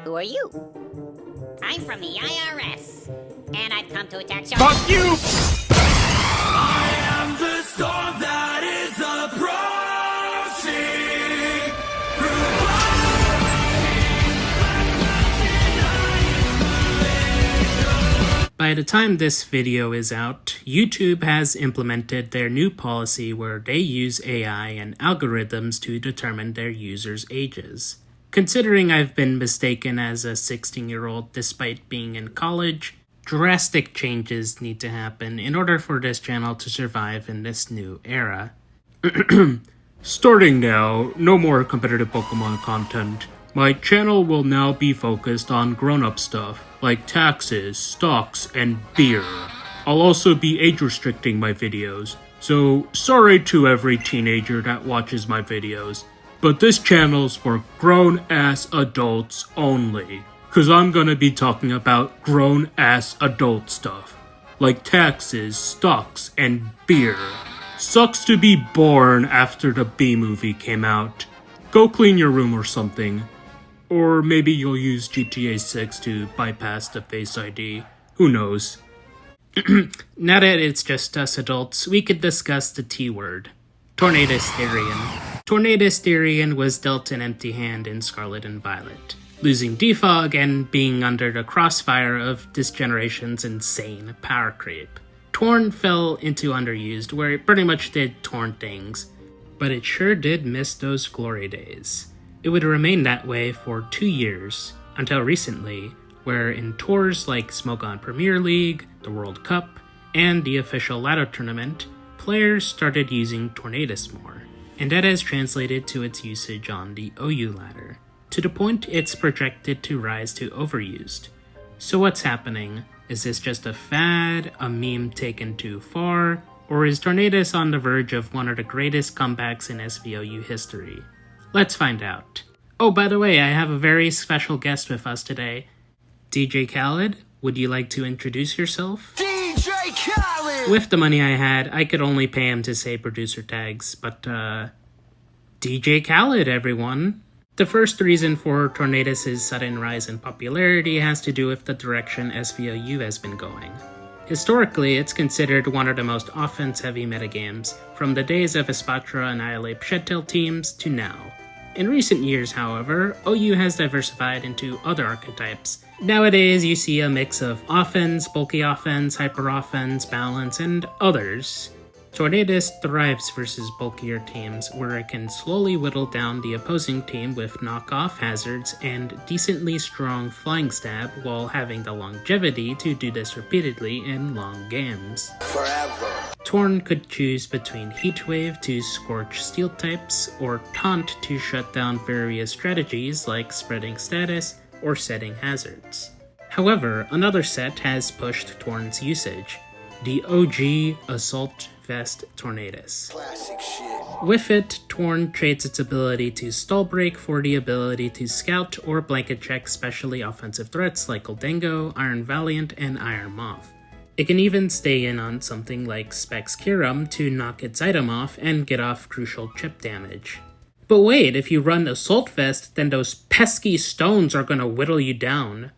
Who are you? I'm from the IRS, and I've come to attack your— Fuck you! I am the storm that is approaching. By the time this video is out, YouTube has implemented their new policy where they use AI and algorithms to determine their users' ages. Considering I've been mistaken as a 16-year-old despite being in college, drastic changes need to happen in order for this channel to survive in this new era. Starting now, no more competitive Pokemon content. My channel will now be focused on grown-up stuff, like taxes, stocks, and beer. I'll also be age-restricting my videos, so sorry to every teenager that watches my videos, but this channel's for grown-ass adults only, cause I'm gonna be talking about grown-ass adult stuff, like taxes, stocks, and beer. Sucks to be born after the B movie came out. Go clean your room or something. Or maybe you'll use GTA 6 to bypass the Face ID. Who knows? Now that it's just us adults, we could discuss the T-word. Tornadus-Therian. Tornadus-Therian was dealt an empty hand in Scarlet and Violet, losing defog and being under the crossfire of this generation's insane power creep. Torn fell into underused, where it pretty much did Torn things, but it sure did miss those glory days. It would remain that way for 2 years, until recently, where in tours like Smogon Premier League, the World Cup, and the official ladder tournament, players started using Tornadus more, and that has translated to its usage on the OU ladder, to the point it's projected to rise to overused. So what's happening? Is this just a fad, a meme taken too far, or is Tornadus on the verge of one of the greatest comebacks in SVOU history? Let's find out. Oh, by the way, I have a very special guest with us today. DJ Khaled, would you like to introduce yourself? DJ Khaled! With the money I had, I could only pay him to say producer tags, but DJ Khaled, everyone. The first reason for Tornadus' sudden rise in popularity has to do with the direction SVOU has been going. Historically, it's considered one of the most offense-heavy metagames, from the days of Espatra and Annihilate Shedtail teams to now. In recent years, however, OU has diversified into other archetypes. Nowadays, you see a mix of offense, bulky offense, hyper offense, balance, and others. Tornadus thrives versus bulkier teams, where it can slowly whittle down the opposing team with knockoff hazards and decently strong flying stab while having the longevity to do this repeatedly in long games. Forever. Torn could choose between Heatwave to scorch steel types, or Taunt to shut down various strategies like spreading status or setting hazards. However, another set has pushed Torn's usage, the OG Assault Vest Tornadus. Classic shit. With it, Torn trades its ability to stall break for the ability to scout or blanket check specially offensive threats like Gholdengo, Iron Valiant, and Iron Moth. It can even stay in on something like Specs Kyurem to knock its item off and get off crucial chip damage. But wait, if you run Assault Vest, then those pesky stones are gonna whittle you down.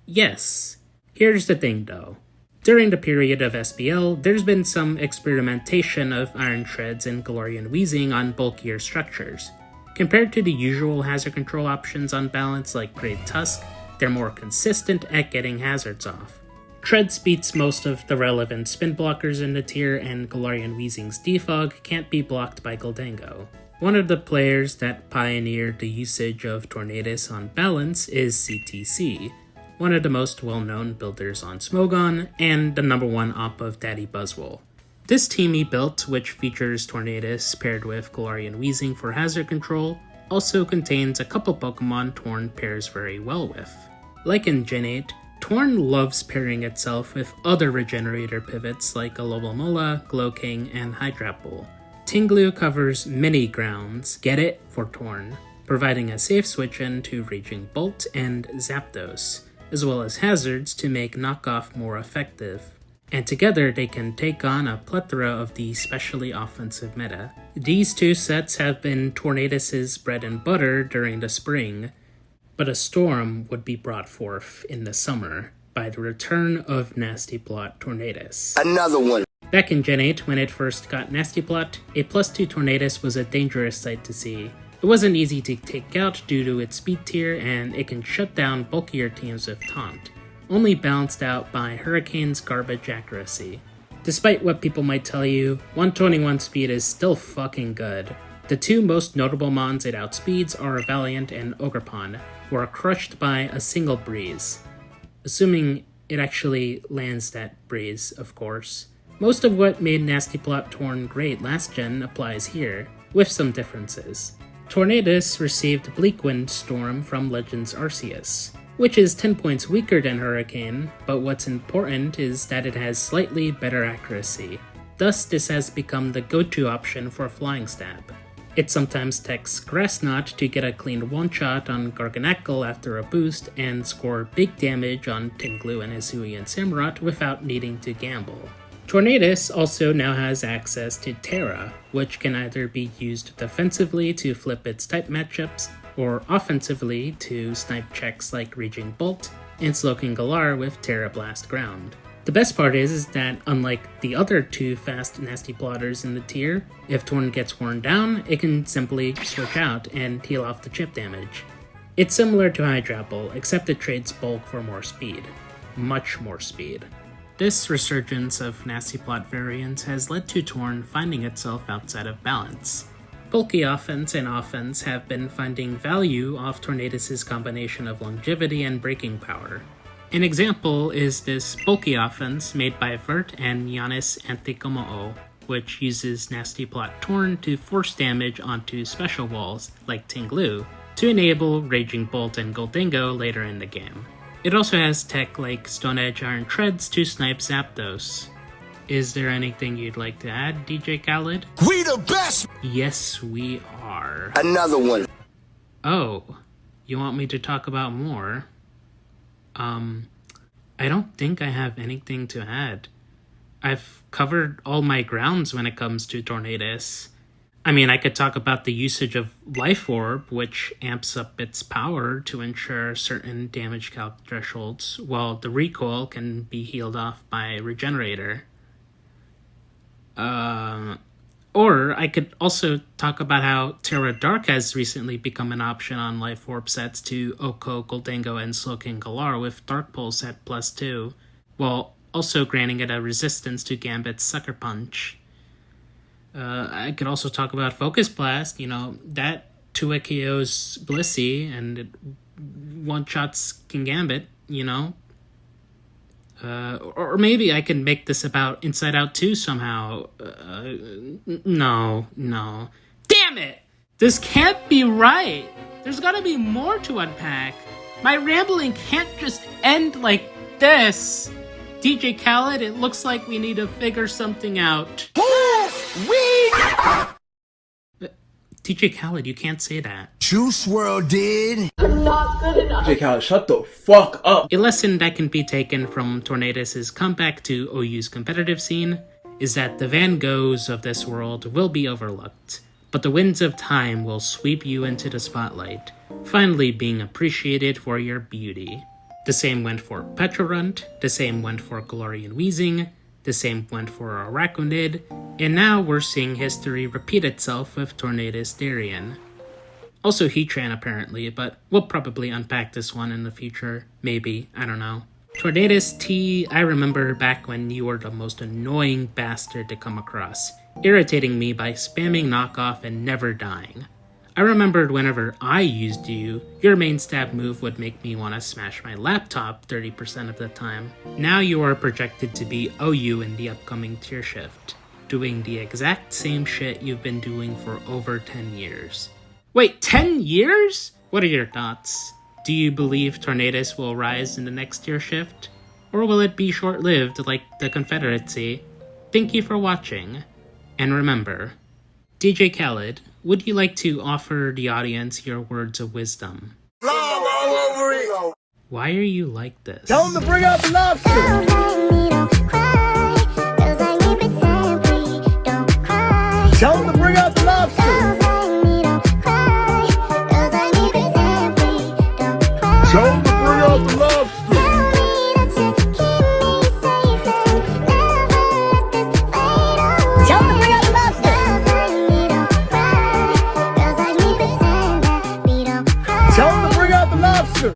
Yes. Here's the thing though. During the period of SPL, there's been some experimentation of Iron Shreds and Galarian Wheezing on bulkier structures. Compared to the usual hazard control options on balance like Great Tusk, they're more consistent at getting hazards off. Treads beats most of the relevant spin blockers in the tier, and Galarian Wheezing's defog can't be blocked by Gholdengo. One of the players that pioneered the usage of Tornadus on balance is CTC, one of the most well-known builders on Smogon, and the #1 op of Daddy Buzzwole. This team he built, which features Tornadus paired with Galarian Wheezing for hazard control, also contains a couple Pokemon Torn pairs very well with. Like in Gen 8, Torn loves pairing itself with other Regenerator pivots like Alomomola, Glowking, and Hydrapple. Tinglu covers many grounds, get it, for Torn, providing a safe switch-in to Raging Bolt and Zapdos, as well as hazards to make knockoff more effective. And together they can take on a plethora of the specially offensive meta. These two sets have been Tornadus' bread and butter during the spring, but a storm would be brought forth in the summer by the return of Nasty Plot Tornadus. Another one. Back in Gen 8, when it first got Nasty Plot, a +2 Tornadus was a dangerous sight to see. It wasn't easy to take out due to its speed tier, and it can shut down bulkier teams with Taunt, only balanced out by Hurricane's garbage accuracy. Despite what people might tell you, 121 speed is still fucking good. The two most notable mons it outspeeds are Valiant and Ogrepon, who are crushed by a single breeze. Assuming it actually lands that breeze, of course. Most of what made Nasty Plot Torn great last gen applies here, with some differences. Tornadus received Bleakwind Storm from Legends Arceus, which is 10 points weaker than Hurricane, but what's important is that it has slightly better accuracy. Thus, this has become the go-to option for Flying Stab. It sometimes techs Grass Knot to get a clean one-shot on Garganacl after a boost and score big damage on Tinglu and Hisui and Samurott without needing to gamble. Tornadus also now has access to Terra, which can either be used defensively to flip its type matchups, or offensively to snipe checks like Raging Bolt and Slowking Galar with Terra Blast Ground. The best part is that unlike the other two fast Nasty Plotters in the tier, if Torn gets worn down, it can simply switch out and heal off the chip damage. It's similar to Hydrapple, except it trades bulk for more speed. Much more speed. This resurgence of Nasty Plot variants has led to Torn finding itself outside of balance. Bulky offense and offense have been finding value off Tornadus' combination of longevity and breaking power. An example is this bulky offense made by Vert and Giannis Antetokounmpo, which uses Nasty Plot Torn to force damage onto special walls, like Tinglu, to enable Raging Bolt and Gholdengo later in the game. It also has tech like Stone Edge Iron Treads to snipe Zapdos. Is there anything you'd like to add, DJ Khaled? We the best! Yes, we are. Another one. Oh, you want me to talk about more? I don't think I have anything to add. I've covered all my grounds when it comes to Tornadus. I mean, I could talk about the usage of Life Orb, which amps up its power to ensure certain damage calc thresholds, while the recoil can be healed off by Regenerator. Or I could also talk about how Terra Dark has recently become an option on Life Orb sets to Oko, Gholdengo, and Slowking Galar with Dark Pulse at +2, while also granting it a resistance to Gambit's Sucker Punch. I could also talk about Focus Blast, that 2 KOs Blissey and it one-shots Kingambit, or maybe I can make this about Inside Out 2 somehow. No. Damn it! This can't be right! There's gotta be more to unpack. My rambling can't just end like this. DJ Khaled, it looks like we need to figure something out. DJ Khaled, you can't say that. Juice WRLD did. DJ Khaled, shut the fuck up. A lesson that can be taken from Tornadus' comeback to OU's competitive scene is that the Van Goghs of this world will be overlooked, but the winds of time will sweep you into the spotlight, finally being appreciated for your beauty. The same went for Petrorunt, the same went for Galarian Weezing, the same went for Araquanid, and now we're seeing history repeat itself with Tornadus-Therian. Also Heatran apparently, but we'll probably unpack this one in the future. Maybe, I don't know. Tornadus T, I remember back when you were the most annoying bastard to come across, irritating me by spamming knockoff and never dying. I remembered whenever I used you, your main stab move would make me want to smash my laptop 30% of the time. Now you are projected to be OU in the upcoming tier shift, doing the exact same shit you've been doing for over 10 years. Wait, 10 years? What are your thoughts? Do you believe Tornadus will rise in the next tier shift? Or will it be short-lived like the Confederacy? Thank you for watching. And remember, DJ Khaled, would you like to offer the audience your words of wisdom? Love all over it. Why are you like this? Tell him to bring out the lobster. Tell him to bring out the lobster. out the love.